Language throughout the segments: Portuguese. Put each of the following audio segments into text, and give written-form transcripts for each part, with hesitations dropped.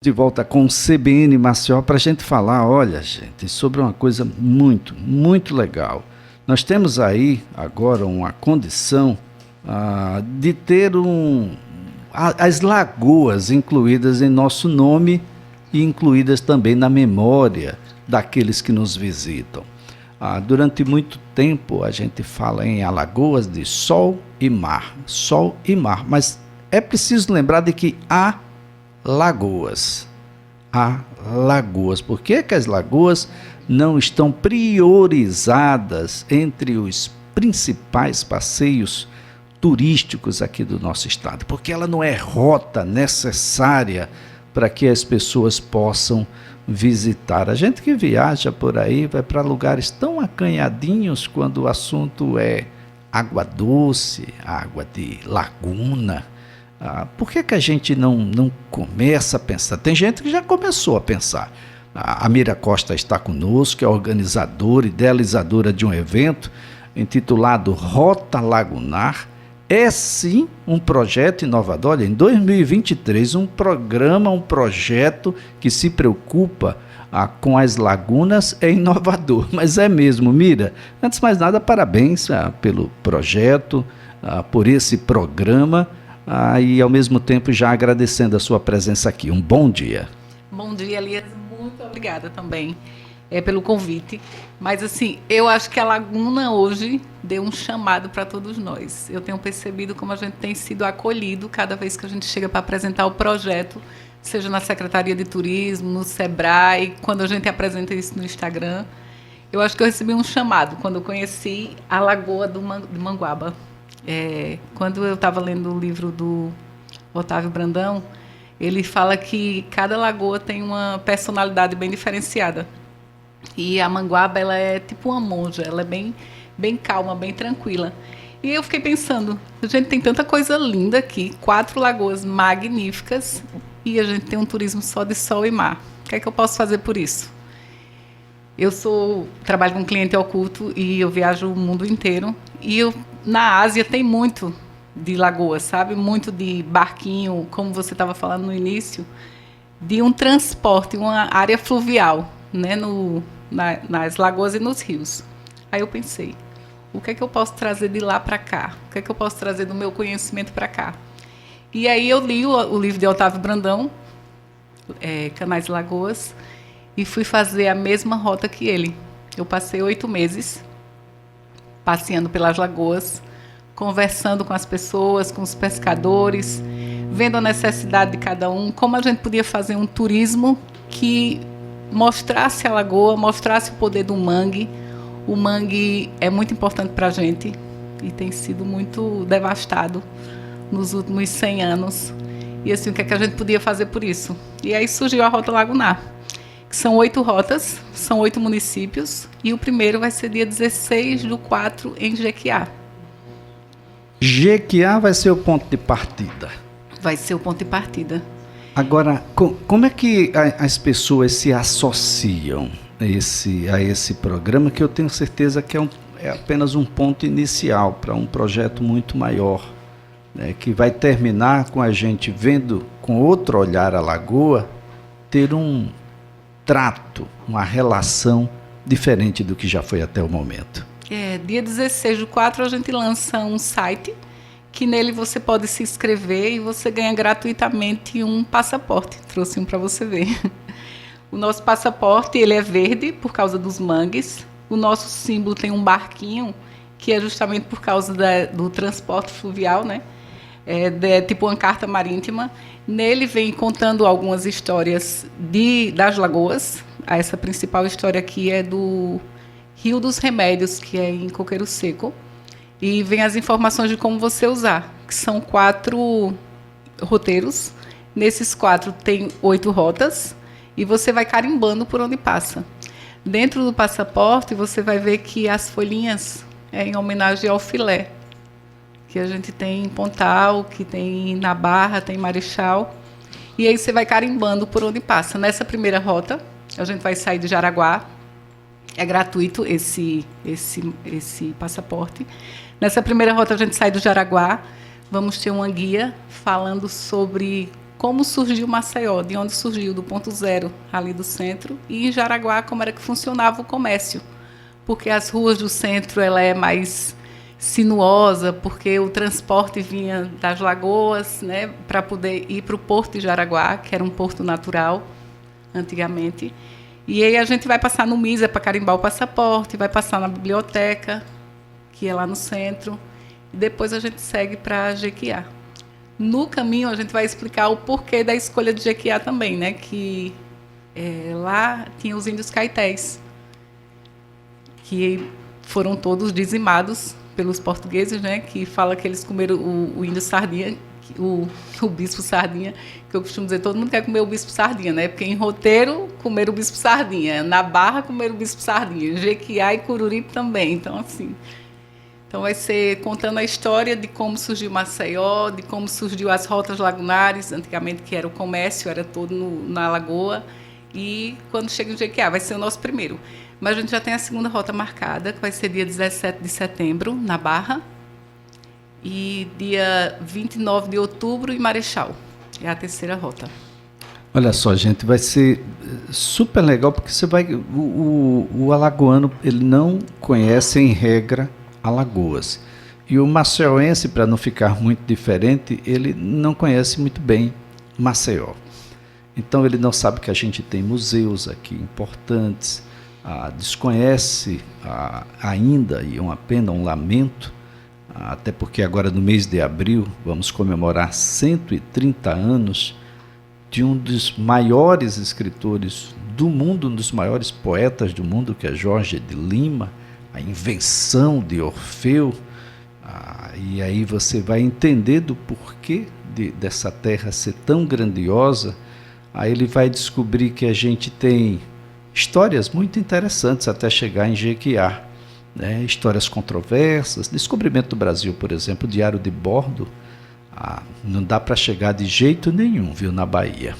De volta com o CBN Maceió para a gente falar, olha, gente, sobre uma coisa muito legal. Nós temos aí agora uma condição de ter as lagoas incluídas em nosso nome e incluídas também na memória daqueles que nos visitam. Durante muito tempo a gente fala em alagoas de sol e mar, mas é preciso lembrar de que há lagoas. Há lagoas. Por que as lagoas não estão priorizadas entre os principais passeios turísticos aqui do nosso estado? Porque ela não é rota necessária para que as pessoas possam visitar. A gente que viaja por aí vai para lugares tão acanhadinhos quando o assunto é água doce, água de laguna. Por que a gente não começa a pensar? Tem gente que já começou a pensar. A Mira Costa está conosco, é organizadora e idealizadora de um evento intitulado Rota Lagunar. É sim um projeto inovador. Olha, em 2023, um projeto que se preocupa com as lagunas é inovador, mas é mesmo. Mira, antes de mais nada, parabéns pelo projeto, por esse programa. E ao mesmo tempo já agradecendo a sua presença aqui. Um bom dia. Bom dia, Elias. Muito obrigada também pelo convite. Mas assim, eu acho que a Laguna hoje deu um chamado para todos nós. Eu tenho percebido como a gente tem sido acolhido cada vez que a gente chega para apresentar o projeto, seja na Secretaria de Turismo, no Sebrae, quando a gente apresenta isso no Instagram. Eu acho que eu recebi um chamado quando eu conheci a Lagoa do Manguaba. Quando eu estava lendo o livro do Otávio Brandão, ele fala que cada lagoa tem uma personalidade bem diferenciada. E a Manguaba, ela é tipo uma monja, ela é bem calma, bem tranquila. E eu fiquei pensando, a gente tem tanta coisa linda aqui, 4 lagoas magníficas, e a gente tem um turismo só de sol e mar. O que é que eu posso fazer por isso? Eu trabalho com cliente oculto e eu viajo o mundo inteiro. E na Ásia tem muito de lagoas, sabe? Muito de barquinho, como você estava falando no início, de um transporte, uma área fluvial, né? Nas lagoas e nos rios. Aí eu pensei, o que é que eu posso trazer de lá para cá? O que é que eu posso trazer do meu conhecimento para cá? E aí eu li o livro de Otávio Brandão, Canais e Lagoas, e fui fazer a mesma rota que ele. Eu passei 8 meses passeando pelas lagoas, conversando com as pessoas, com os pescadores, vendo a necessidade de cada um, como a gente podia fazer um turismo que mostrasse a lagoa, mostrasse o poder do mangue. O mangue é muito importante para a gente e tem sido muito devastado nos últimos 100 anos. E assim, o que é que a gente podia fazer por isso? E aí surgiu a Rota Lagunar, que são 8 rotas, são 8 municípios, e o primeiro vai ser dia 16/4 em Jequiá. Jequiá vai ser o ponto de partida. Vai ser o ponto de partida. Agora, como é que as pessoas se associam a esse programa, que eu tenho certeza que é apenas um ponto inicial para um projeto muito maior, né, que vai terminar com a gente vendo com outro olhar a lagoa, ter um trato, uma relação diferente do que já foi até o momento. Dia 16/4 a gente lança um site que nele você pode se inscrever e você ganha gratuitamente um passaporte. Trouxe um para você ver. O nosso passaporte, ele é verde por causa dos mangues. O nosso símbolo tem um barquinho, que é justamente por causa do transporte fluvial, né? É tipo uma carta marítima. Nele vem contando algumas histórias das lagoas. Essa principal história aqui é do Rio dos Remédios, que é em Coqueiro Seco. E vem as informações de como você usar, que são 4 roteiros. Nesses 4 tem 8 rotas e você vai carimbando por onde passa. Dentro do passaporte você vai ver que as folhinhas é em homenagem ao filé, que a gente tem em Pontal, que tem na Barra, tem em Marechal. E aí você vai carimbando por onde passa. Nessa primeira rota, a gente vai sair de Jaraguá. É gratuito esse passaporte. Nessa primeira rota, a gente sai do Jaraguá. Vamos ter uma guia falando sobre como surgiu Maceió, de onde surgiu, do ponto zero, ali do centro, e em Jaraguá, como era que funcionava o comércio. Porque as ruas do centro ela é mais sinuosa, porque o transporte vinha das lagoas, né, para poder ir para o porto de Jaraguá, que era um porto natural, antigamente. E aí a gente vai passar no MISA para carimbar o passaporte, vai passar na biblioteca, que é lá no centro, e depois a gente segue para Jequiá. No caminho, a gente vai explicar o porquê da escolha de Jequiá também, né? Que lá tinha os índios caetés, que foram todos dizimados pelos portugueses, né? Que fala que eles comeram o índio sardinha, o bispo sardinha, que eu costumo dizer, todo mundo quer comer o bispo sardinha, né? Porque em Roteiro, comer o bispo sardinha, na Barra, comer o bispo sardinha, Jequiá e Cururipe também, então assim... Então, vai ser contando a história de como surgiu Maceió, de como surgiu as rotas lagunares, antigamente que era o comércio, era todo na lagoa, e quando chega em Jequiá, vai ser o nosso primeiro. Mas a gente já tem a segunda rota marcada, que vai ser dia 17 de setembro, na Barra, e dia 29 de outubro, em Marechal. É a terceira rota. Olha só, gente, vai ser super legal, porque você vai... O alagoano, ele não conhece, em regra, Alagoas. E o maceioense, para não ficar muito diferente, ele não conhece muito bem Maceió. Então ele não sabe que a gente tem museus aqui importantes, desconhece ainda, e é uma pena, um lamento, até porque agora no mês de abril vamos comemorar 130 anos de um dos maiores escritores do mundo, um dos maiores poetas do mundo, que é Jorge de Lima, a invenção de Orfeu, e aí você vai entender do porquê dessa terra ser tão grandiosa. Aí ele vai descobrir que a gente tem histórias muito interessantes até chegar em Jequiá, né? Histórias controversas, descobrimento do Brasil, por exemplo, o Diário de Bordo, não dá para chegar de jeito nenhum, viu, na Bahia.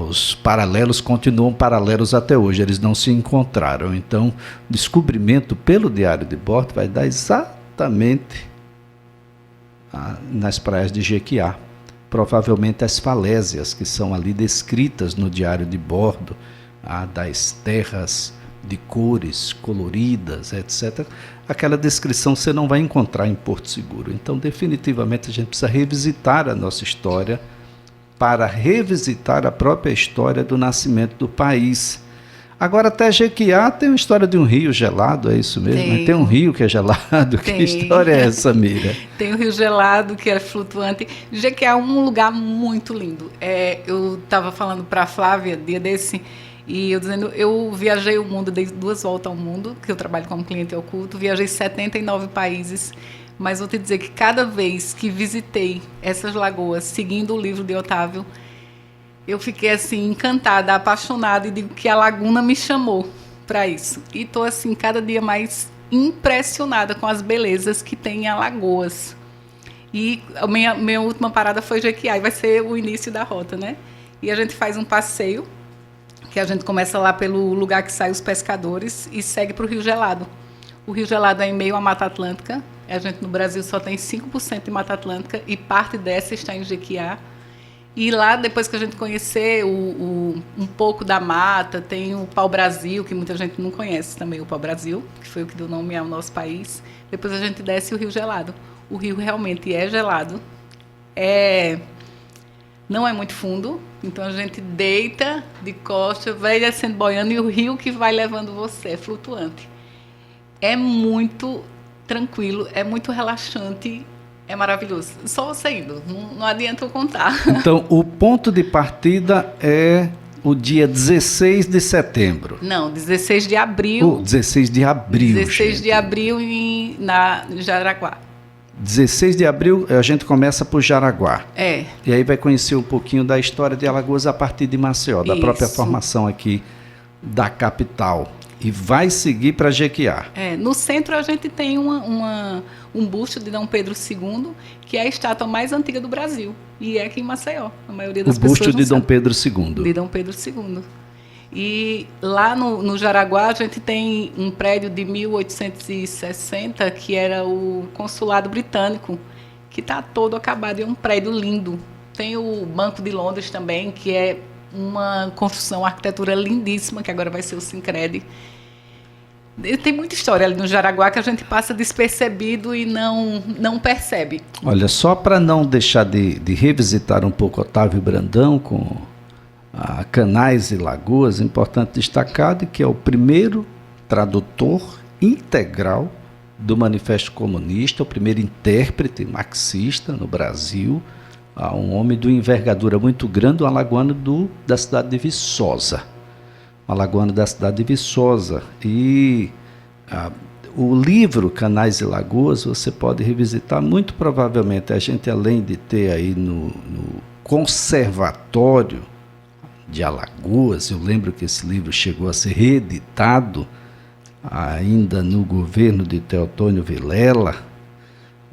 Os paralelos continuam paralelos até hoje, eles não se encontraram. Então, o descobrimento pelo Diário de Bordo vai dar exatamente nas praias de Jequiá. Provavelmente as falésias que são ali descritas no Diário de Bordo, das terras de cores coloridas, etc. Aquela descrição você não vai encontrar em Porto Seguro. Então, definitivamente, a gente precisa revisitar a nossa história, para revisitar a própria história do nascimento do país. Agora, até Jequiá tem uma história de um rio gelado, é isso mesmo? Tem um rio que é gelado? Tem. Que história é essa, Mira? Tem o rio gelado, que é flutuante. Jequiá é um lugar muito lindo. Eu estava falando para a Flávia, dia desse, e eu dizendo, eu viajei o mundo, dei 2 voltas ao mundo, que eu trabalho como cliente oculto, viajei 79 países, mas vou te dizer que cada vez que visitei essas lagoas, seguindo o livro de Otávio, eu fiquei assim encantada, apaixonada, e digo que a Laguna me chamou para isso. E estou assim cada dia mais impressionada com as belezas que tem em Alagoas. E a minha última parada foi Jequiá, e vai ser o início da rota, né? E a gente faz um passeio, que a gente começa lá pelo lugar que saem os pescadores e segue para o Rio Gelado. O Rio Gelado é em meio à Mata Atlântica. A gente no Brasil só tem 5% de Mata Atlântica e parte dessa está em Jequiá. E lá, depois que a gente conhecer um pouco da mata, tem o Pau-Brasil, que muita gente não conhece também, o Pau-Brasil, que foi o que deu nome ao nosso país. Depois a gente desce o Rio Gelado. O rio realmente é gelado, não é muito fundo, então a gente deita de costa, vai descendo boiando, e o rio que vai levando você é flutuante. É muito tranquilo, é muito relaxante, é maravilhoso. Só você indo, não adianta eu contar. Então, o ponto de partida é o dia 16 de setembro. Não, 16 de abril. 16 de abril, 16 gente. de abril em Jaraguá. 16 de abril a gente começa por Jaraguá. É. E aí vai conhecer um pouquinho da história de Alagoas a partir de Maceió, da própria formação aqui da capital. E vai seguir para Jequiá. No centro a gente tem um busto de Dom Pedro II, que é a estátua mais antiga do Brasil. E é aqui em Maceió. A maioria das pessoas O busto de Dom sabe. Pedro II. De Dom Pedro II. E lá no Jaraguá a gente tem um prédio de 1860, que era o consulado britânico, que está todo acabado. É um prédio lindo. Tem o Banco de Londres também, que é uma construção, uma arquitetura lindíssima, que agora vai ser o Sincred. Tem muita história ali no Jaraguá que a gente passa despercebido e não percebe. Olha, só para não deixar de revisitar um pouco Otávio Brandão com Canais e Lagoas, é importante destacar que é o primeiro tradutor integral do Manifesto Comunista, o primeiro intérprete marxista no Brasil, um homem de envergadura muito grande, um alagoano da cidade de Viçosa. Alagoano da cidade de Viçosa. E o livro Canais e Lagoas você pode revisitar, muito provavelmente a gente, além de ter aí no Conservatório de Alagoas, eu lembro que esse livro chegou a ser reeditado ainda no governo de Teotônio Vilela.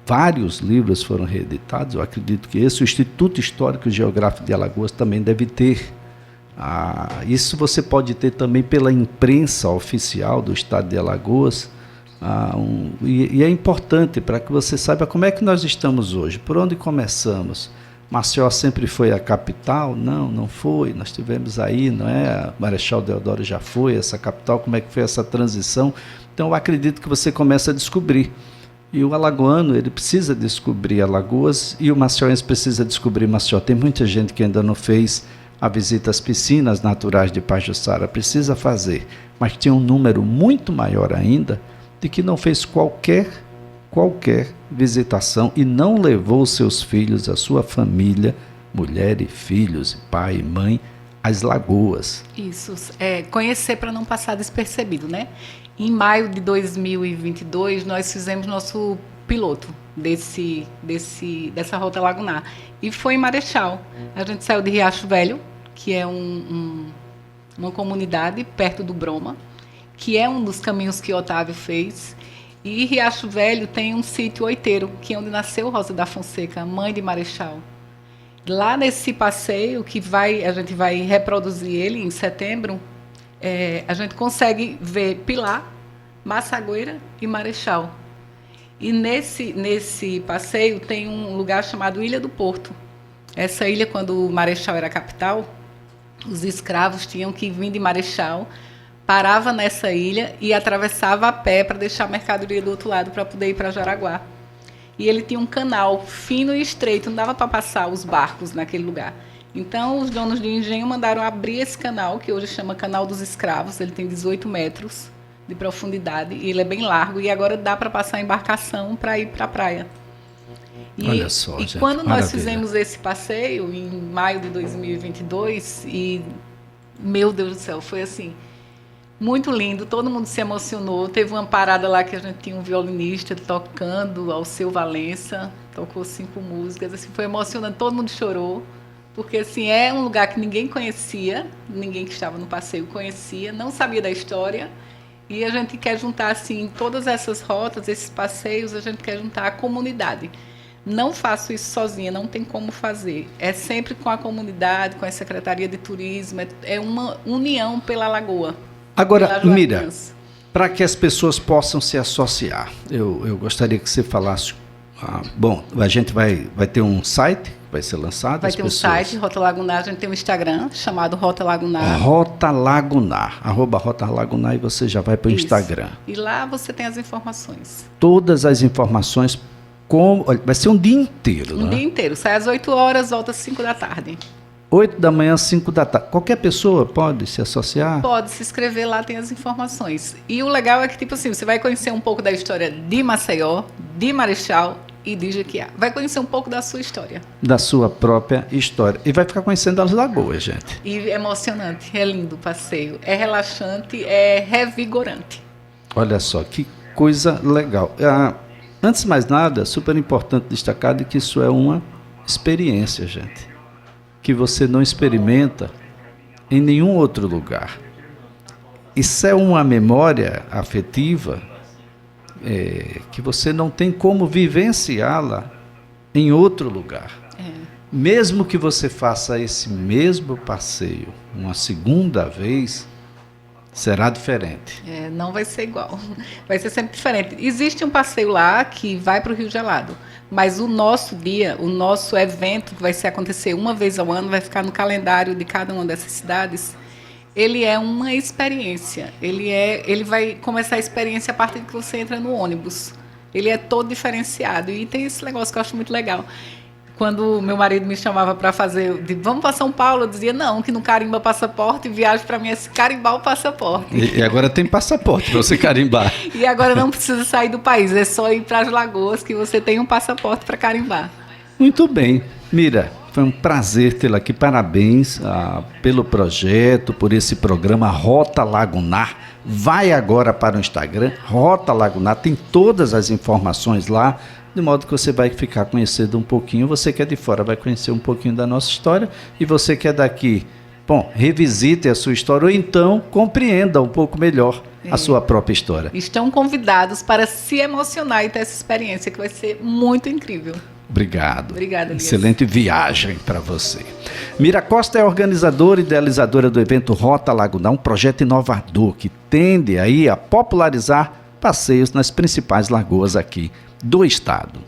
Vários livros foram reeditados, eu acredito que esse, o Instituto Histórico e Geográfico de Alagoas, também deve ter. Isso você pode ter também pela imprensa oficial do estado de Alagoas, e é importante para que você saiba como é que nós estamos hoje, por onde começamos. Maceió sempre foi a capital? Não foi, nós tivemos aí, não é? Marechal Deodoro já foi essa capital, como é que foi essa transição? Então eu acredito que você começa a descobrir, e o alagoano, ele precisa descobrir Alagoas, e o maceióense precisa descobrir Maceió. Tem muita gente que ainda não fez a visita às piscinas naturais de Pajuçara, precisa fazer, mas tem um número muito maior ainda de que não fez qualquer visitação e não levou seus filhos, a sua família, mulher e filhos, pai e mãe, às lagoas. Isso, conhecer para não passar despercebido, né? Em maio de 2022, nós fizemos nosso piloto dessa rota lagunar, e foi em Marechal. A gente saiu de Riacho Velho, que é uma comunidade perto do Broma, que é um dos caminhos que Otávio fez. E Riacho Velho tem um sítio oiteiro, que é onde nasceu Rosa da Fonseca, mãe de Marechal. Lá nesse passeio, a gente vai reproduzir ele em setembro, a gente consegue ver Pilar, Massagoeira e Marechal. E nesse passeio tem um lugar chamado Ilha do Porto. Essa ilha, quando o Marechal era a capital, os escravos tinham que vir de Marechal, parava nessa ilha e atravessava a pé para deixar a mercadoria do outro lado para poder ir para Jaraguá. E ele tinha um canal fino e estreito, não dava para passar os barcos naquele lugar. Então, os donos de engenho mandaram abrir esse canal, que hoje chama Canal dos Escravos. Ele tem 18 metros de profundidade e ele é bem largo, e agora dá para passar a embarcação para ir para a praia. Olha só, e gente, quando maravilha. Nós fizemos esse passeio, em maio de 2022, e, meu Deus do céu, foi assim, muito lindo, todo mundo se emocionou. Teve uma parada lá que a gente tinha um violinista tocando, Alceu Valença, tocou 5 músicas, assim, foi emocionante, todo mundo chorou, porque assim, é um lugar que ninguém conhecia, ninguém que estava no passeio conhecia, não sabia da história, e a gente quer juntar, assim, todas essas rotas, esses passeios, a gente quer juntar a comunidade. Não faço isso sozinha, não tem como fazer. É sempre com a comunidade, com a Secretaria de Turismo, é uma união pela Lagoa. Agora, Mira, para que as pessoas possam se associar, eu gostaria que você falasse. Bom, a gente vai ter um site que vai ser lançado. Vai ter um site, Rota Lagunar, a gente tem um Instagram chamado Rota Lagunar. Rota Lagunar, @Rota Lagunar, e você já vai para o Instagram. E lá você tem as informações. Todas as informações, vai ser um dia inteiro, né? Um dia inteiro, sai às 8 horas, volta às 5 da tarde. 8 da manhã, 5 da tarde. Qualquer pessoa pode se associar? Pode se inscrever, lá tem as informações. E o legal é que, tipo assim, você vai conhecer um pouco da história de Maceió, de Marechal e de Jequiá. Vai conhecer um pouco da sua história. Da sua própria história. E vai ficar conhecendo as lagoas, gente. E é emocionante, é lindo o passeio. É relaxante, é revigorante. Olha só, que coisa legal. Antes de mais nada, super importante destacar de que isso é uma experiência, gente, que você não experimenta em nenhum outro lugar. Isso é uma memória afetiva que você não tem como vivenciá-la em outro lugar. Mesmo que você faça esse mesmo passeio uma segunda vez, Será diferente. Não vai ser igual, vai ser sempre diferente. Existe um passeio lá que vai para o Rio Gelado, mas o nosso dia, o nosso evento, que vai acontecer uma vez ao ano, vai ficar no calendário de cada uma dessas cidades. Ele é uma experiência, ele vai começar a experiência a partir de que você entra no ônibus. Ele é todo diferenciado e tem esse negócio que eu acho muito legal. Quando meu marido me chamava para fazer, vamos para São Paulo, eu dizia, não, que não carimba passaporte, viagem para mim é carimbar o passaporte. E agora tem passaporte para você carimbar. E agora não precisa sair do país, é só ir para as Lagoas que você tem um passaporte para carimbar. Muito bem. Mira, foi um prazer tê-la aqui. Parabéns pelo projeto, por esse programa Rota Lagunar. Vai agora para o Instagram, Rota Lagunar, tem todas as informações lá, de modo que você vai ficar conhecendo um pouquinho. Você que é de fora vai conhecer um pouquinho da nossa história, e você que é daqui, bom, revisite a sua história, ou então compreenda um pouco melhor a sua própria história. Estão convidados para se emocionar e ter essa experiência, que vai ser muito incrível. Obrigado. Obrigada, Elias. Excelente viagem para você. Mira Costa é organizadora e idealizadora do evento Rota Lagunar, um projeto inovador que tende aí a popularizar passeios nas principais lagoas aqui do estado.